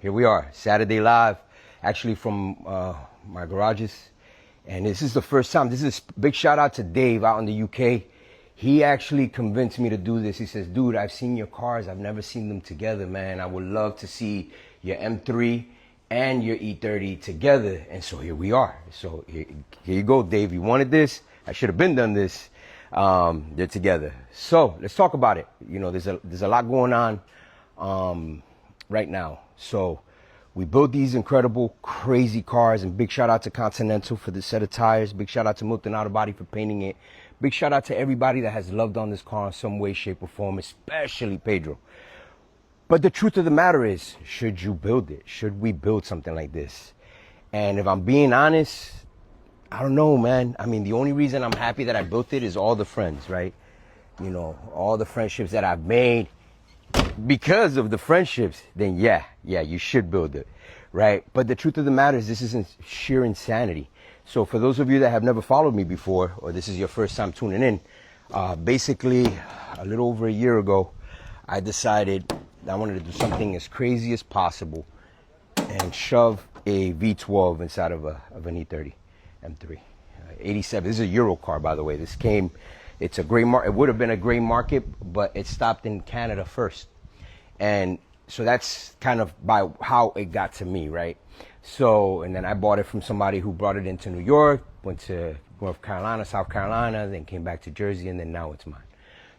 here we are, Saturday live, actually from my garages. And this is the first time. This is a big shout out to Dave out in the UK. He actually convinced me to do this. He says, dude, I've seen your cars. I've never seen them together, man. I would love to see your M3 and your E30 together. And so here we are. So here you go, Dave. You wanted this. I should have been done this. They're together. So let's talk about it. You know, there's a lot going on right now. So we built these incredible, crazy cars, and big shout out to Continental for the set of tires. Big shout out to Milton Auto Body for painting it. Big shout out to everybody that has loved on this car in some way, shape, or form, especially Pedro. But the truth of the matter is, should you build it? Should we build something like this? And if I'm being honest, I don't know, man. I mean, the only reason I'm happy that I built it is all the friends, right? You know, all the friendships that I've made. Because of the friendships, then yeah, you should build it, right? But the truth of the matter is, this isn't sheer insanity. So for those of you that have never followed me before, or this is your first time tuning in, basically a little over a year ago, I decided I wanted to do something as crazy as possible and shove a V12 inside of an E30 M3 87. This is a Euro car, by the way. This came. It's a gray market. It would have been a gray market, but it stopped in Canada first. And so that's kind of by how it got to me, right? So, and then I bought it from somebody who brought it into New York, went to North Carolina, South Carolina, then came back to Jersey, and then now it's mine.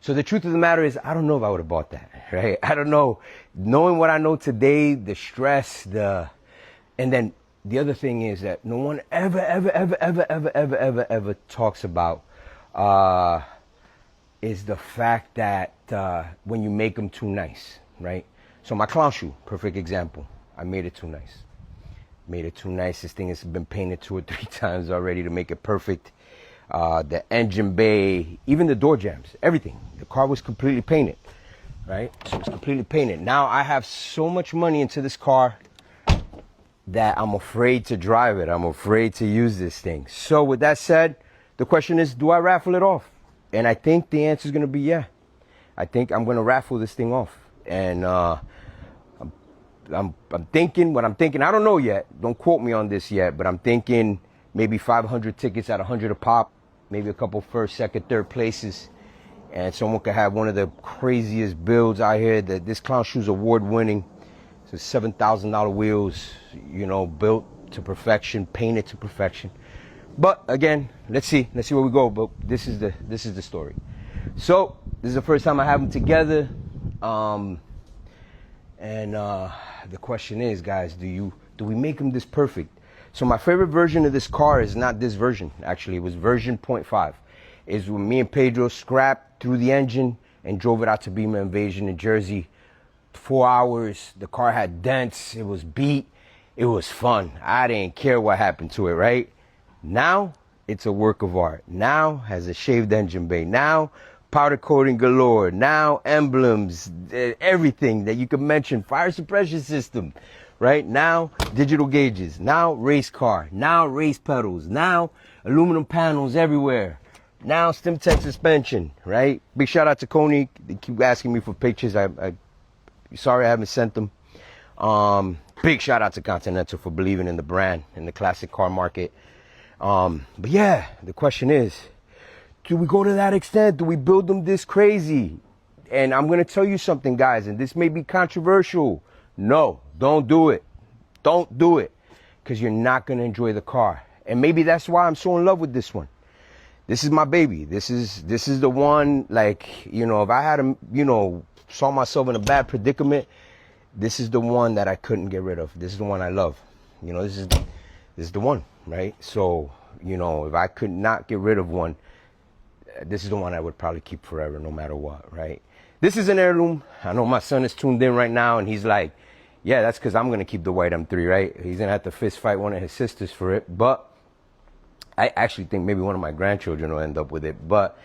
So the truth of the matter is, I don't know if I would have bought that, right? I don't know. Knowing what I know today, the stress, and then the other thing is that no one ever talks about is the fact that when you make them too nice, right? So my clown shoe, perfect example. I made it too nice. Made it too nice. This thing has been painted 2 or 3 times already to make it perfect. The engine bay, even the door jambs, everything. The car was completely painted, right? So it's completely painted. Now I have so much money into this car that I'm afraid to drive it. I'm afraid to use this thing. So with that said, the question is, do I raffle it off? And I think the answer is going to be yeah. I think I'm going to raffle this thing off. And I'm thinking, I don't know yet. Don't quote me on this yet, but I'm thinking maybe 500 tickets at 100 a pop, maybe a couple first, second, third places. And someone could have one of the craziest builds out here. That this clown shoe's award winning. So $7,000 wheels, you know, built to perfection, painted to perfection. But again, let's see where we go. But this is the story. So this is the first time I have them together. The question is, guys, do we make them this perfect? So my favorite version of this car is not this version. Actually, it was version 0.5. Is when me and Pedro scrapped through the engine and drove it out to Beamer Invasion in Jersey. 4 hours. The car had dents. It was beat. It was fun. I didn't care what happened to it, right? Now it's a work of art. Now has a shaved engine bay. Now powder coating galore. Now emblems, everything that you could mention. Fire suppression system, right? Now digital gauges. Now race car. Now race pedals. Now aluminum panels everywhere. Now StimTech suspension, right? Big shout out to Coney. They keep asking me for pictures. Sorry I haven't sent them. Big shout out to Continental for believing in the brand, in the classic car market. But yeah, the question is, do we go to that extent? Do we build them this crazy? And I'm going to tell you something, guys, and this may be controversial. No, don't do it. Don't do it, because you're not going to enjoy the car. And maybe that's why I'm so in love with this one. This is my baby. This is the one, like, you know, if I had a, you know, saw myself in a bad predicament, this is the one that I couldn't get rid of. This is the one I love. You know, this is the one, right? So, you know, if I could not get rid of one, this is the one I would probably keep forever, no matter what, right? This is an heirloom. I know my son is tuned in right now, and he's like, yeah, that's because I'm going to keep the white M3, right? He's going to have to fist fight one of his sisters for it. But I actually think maybe one of my grandchildren will end up with it. But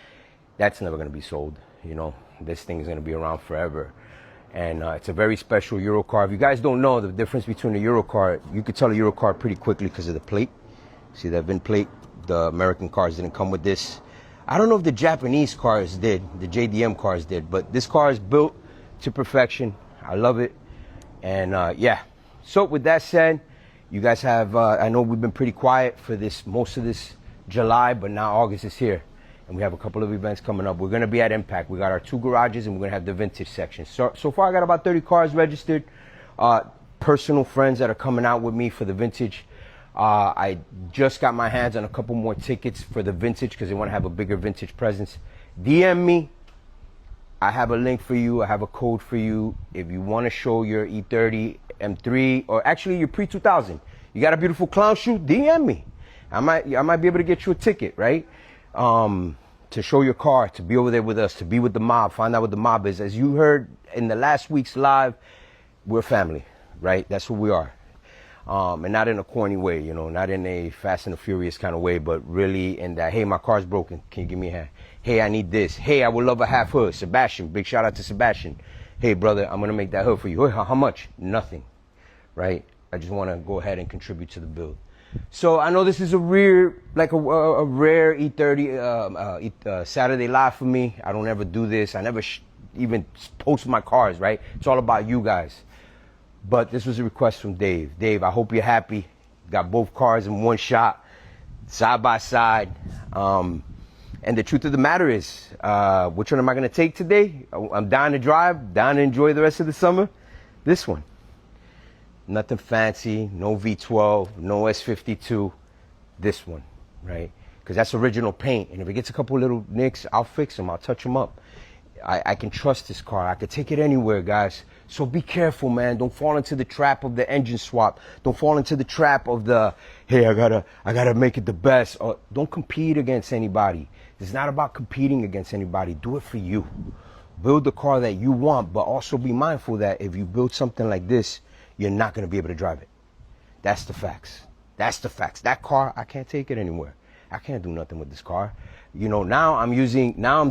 that's never going to be sold, you know. This thing is going to be around forever. And it's a very special Euro car. If you guys don't know the difference between a Euro car, you could tell a Euro car pretty quickly because of the plate. See that VIN plate? The American cars didn't come with this. I don't know if the Japanese cars did, the JDM cars did, but this car is built to perfection. I love it. And yeah, So with that said, you guys have, I know we've been pretty quiet for most of this July, but now August is here. And we have a couple of events coming up. We're going to be at Impact. We got our 2 garages, and we're going to have the vintage section. So far, I got about 30 cars registered. Personal friends that are coming out with me for the vintage. I just got my hands on a couple more tickets for the vintage because they want to have a bigger vintage presence. DM me. I have a link for you. I have a code for you. If you want to show your E30 M3, or actually your pre-2000, you got a beautiful clown shoe, DM me. I might be able to get you a ticket, right? To show your car, to be over there with us, to be with the mob, find out what the mob is. As you heard in the last week's live, we're family, right? That's who we are. And not in a corny way, you know, not in a Fast and the Furious kind of way, but really in that, hey, my car's broken. Can you give me a hand? Hey, I need this. Hey, I would love a half hood. Sebastian, big shout out to Sebastian. Hey, brother, I'm going to make that hood for you. How much? Nothing, right? I just want to go ahead and contribute to the build. So I know this is a rare E30 Saturday live for me. I don't ever do this. I never even post my cars, right? It's all about you guys. But this was a request from Dave. Dave, I hope you're happy. Got both cars in one shot, side by side. And the truth of the matter is, which one am I going to take today? I'm down to drive, down to enjoy the rest of the summer. This one. Nothing fancy, no V12, no S52. This one, right? Because that's original paint. And if it gets a couple little nicks, I'll fix them. I'll touch them up. I can trust this car. I could take it anywhere, guys. So be careful, man. Don't fall into the trap of the engine swap. Don't fall into the trap of the, hey, I gotta make it the best. Or don't compete against anybody. It's not about competing against anybody. Do it for you. Build the car that you want, but also be mindful that if you build something like this, you're not going to be able to drive it. That's the facts. That's the facts. That car, I can't take it anywhere. I can't do nothing with this car. You know, now I'm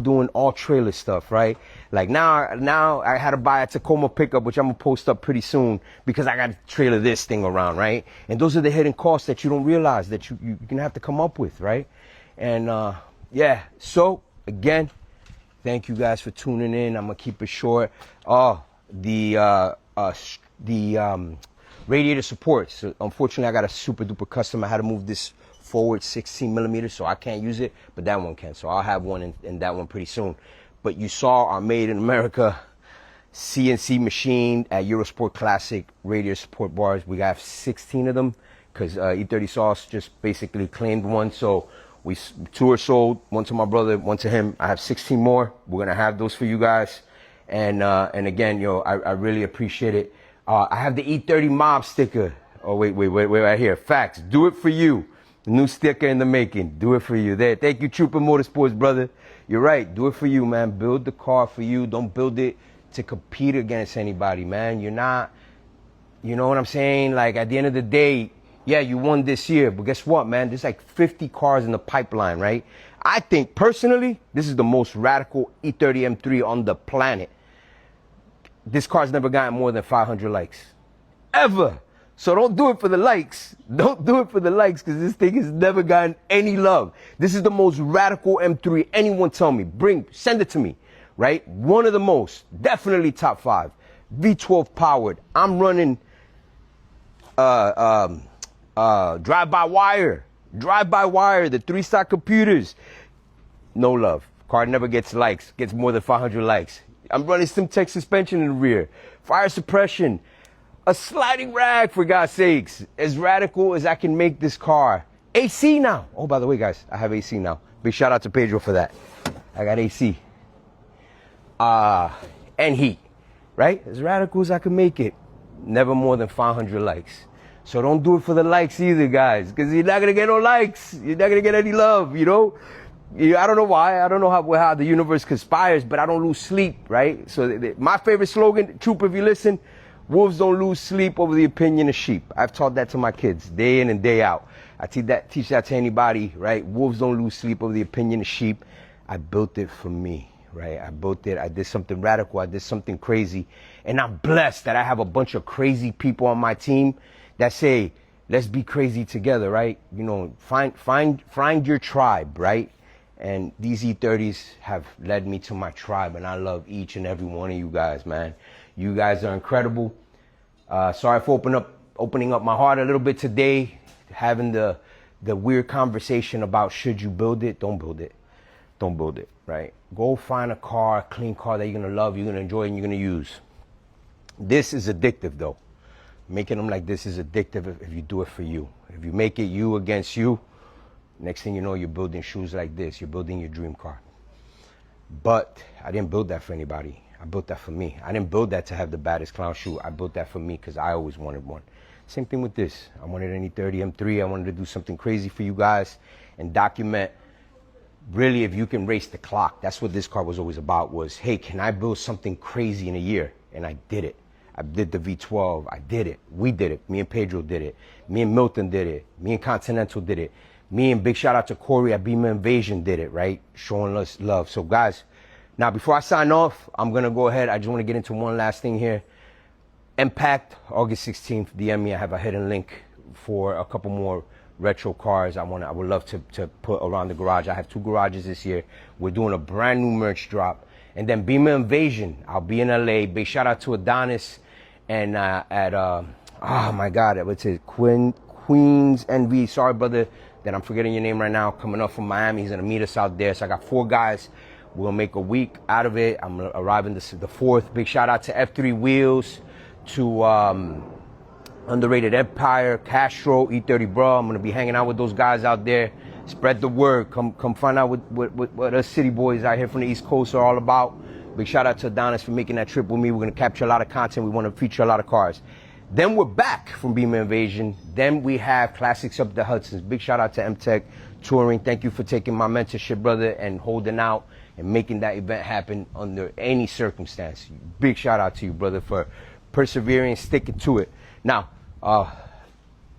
doing all trailer stuff, right? Like now I had to buy a Tacoma pickup, which I'm going to post up pretty soon because I got to trailer this thing around, right? And those are the hidden costs that you don't realize that you're going to have to come up with, right? And yeah, so again, thank you guys for tuning in. I'm going to keep it short. The radiator supports. So unfortunately, I got a super duper custom. I had to move this forward 16 millimeters, so I can't use it, but that one can. So I'll have one in that one pretty soon. But you saw our Made in America CNC machine at Eurosport Classic radiator support bars. We got 16 of them because E30 Sauce just basically claimed one. So 2 are sold, one to my brother, one to him. I have 16 more. We're gonna have those for you guys. And again, I really appreciate it. I have the E30 mob sticker. Oh, wait, right here. Facts. Do it for you. The new sticker in the making. Do it for you. There. Thank you, Trooper Motorsports, brother. You're right. Do it for you, man. Build the car for you. Don't build it to compete against anybody, man. You're not, you know what I'm saying? Like, at the end of the day, yeah, you won this year, but guess what, man? There's like 50 cars in the pipeline, right? I think, personally, this is the most radical E30 M3 on the planet. This car's never gotten more than 500 likes. Ever. So don't do it for the likes. Don't do it for the likes because this thing has never gotten any love. This is the most radical M3. Anyone tell me. Send it to me. Right? One of the most. Definitely top 5. V12 powered. I'm running drive-by-wire. Drive-by-wire. The 3-stock computers. No love. Car never gets likes. Gets more than 500 likes. I'm running Simtech suspension in the rear. Fire suppression. A sliding rag, for God's sakes. As radical as I can make this car. AC now. Oh, by the way, guys, I have AC now. Big shout out to Pedro for that. I got AC. And heat. Right? As radical as I can make it. Never more than 500 likes. So don't do it for the likes either, guys. Because you're not going to get no likes. You're not going to get any love, you know? I don't know why. I don't know how the universe conspires, but I don't lose sleep, right? So my favorite slogan, Trooper, if you listen, wolves don't lose sleep over the opinion of sheep. I've taught that to my kids day in and day out. I teach that to anybody, right? Wolves don't lose sleep over the opinion of sheep. I built it for me, right? I built it. I did something radical. I did something crazy. And I'm blessed that I have a bunch of crazy people on my team that say, let's be crazy together, right? You know, find your tribe, right? And these E30s have led me to my tribe, and I love each and every one of you guys, man. You guys are incredible. Sorry for opening up my heart a little bit today, having the weird conversation about should you build it, don't build it. Don't build it, right? Go find a car, a clean car that you're gonna love, you're gonna enjoy, and you're gonna use. This is addictive though. Making them like this is addictive if you do it for you. If you make it you against you, next thing you know, you're building shoes like this. You're building your dream car. But I didn't build that for anybody. I built that for me. I didn't build that to have the baddest clown shoe. I built that for me because I always wanted one. Same thing with this. I wanted an E30 M3. I wanted to do something crazy for you guys and document, really, if you can race the clock. That's what this car was always about, was, hey, can I build something crazy in a year? And I did it. I did the V12. I did it. We did it. Me and Pedro did it. Me and Milton did it. Me and Continental did it. Me and big shout out to Corey at BMW Invasion did it, right? Showing us love. So guys, now before I sign off, I'm going to go ahead. I just want to get into one last thing here. Impact, August 16th, DM me. I have a hidden link for a couple more retro cars I would love to put around the garage. I have 2 garages this year. We're doing a brand new merch drop. And then BMW Invasion, I'll be in LA. Big shout out to Adonis and oh my God, what's it? Queens Envy. Sorry, brother, that I'm forgetting your name right now. Coming up from Miami, he's gonna meet us out there. So I got 4 guys. We're gonna make a week out of it. I'm arriving the 4th. Big shout out to F3 Wheels, to Underrated Empire, Castro, E30 Bro. I'm gonna be hanging out with those guys out there. Spread the word. Come find out what us city boys out here from the East Coast are all about. Big shout out to Adonis for making that trip with me. We're gonna capture a lot of content. We want to feature a lot of cars. Then we're back from BMW Invasion. Then we have Classics Up the Hudson's. Big shout out to M-Tech Touring. Thank you for taking my mentorship, brother, and holding out and making that event happen under any circumstance. Big shout out to you, brother, for persevering, sticking to it. Now,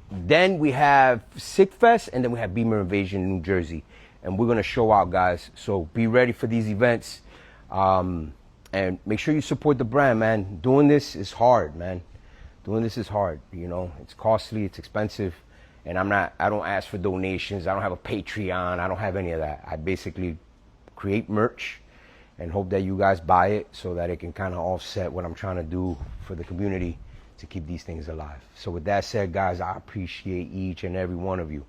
then we have SIGFest, and then we have Beamer Invasion in New Jersey. And we're going to show out, guys. So be ready for these events. And make sure you support the brand, man. Doing this is hard, man. Doing this is hard. You know, it's costly, it's expensive. And I don't ask for donations. I don't have a Patreon. I don't have any of that. I basically create merch and hope that you guys buy it so that it can kind of offset what I'm trying to do for the community to keep these things alive. So with that said, guys, I appreciate each and every one of you.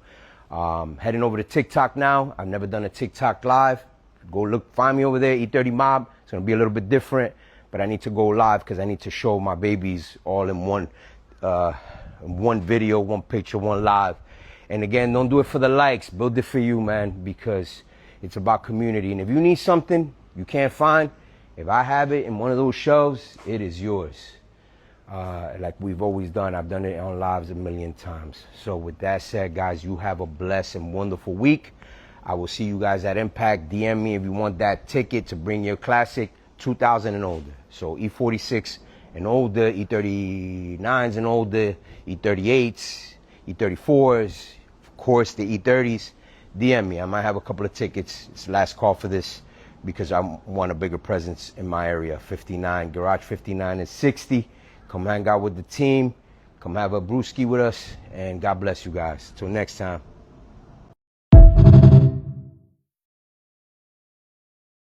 Heading over to TikTok now. I've never done a TikTok live. Go find me over there, E30 Mob. It's gonna be a little bit different, but I need to go live because I need to show my babies all in one video, one picture, one live. And again, don't do it for the likes. Build it for you, man, because it's about community. And if you need something you can't find, if I have it in one of those shelves, it is yours. Like we've always done. I've done it on lives a million times. So with that said, guys, you have a blessed and wonderful week. I will see you guys at Impact. DM me if you want that ticket to bring your classic 2000 and older. So E46 and older, E39s and older, E38s, E34s, of course the E30s. DM me. I might have a couple of tickets. It's the last call for this because I want a bigger presence in my area. 59, Garage 59 and 60. Come hang out with the team. Come have a brewski with us. And God bless you guys. Till next time.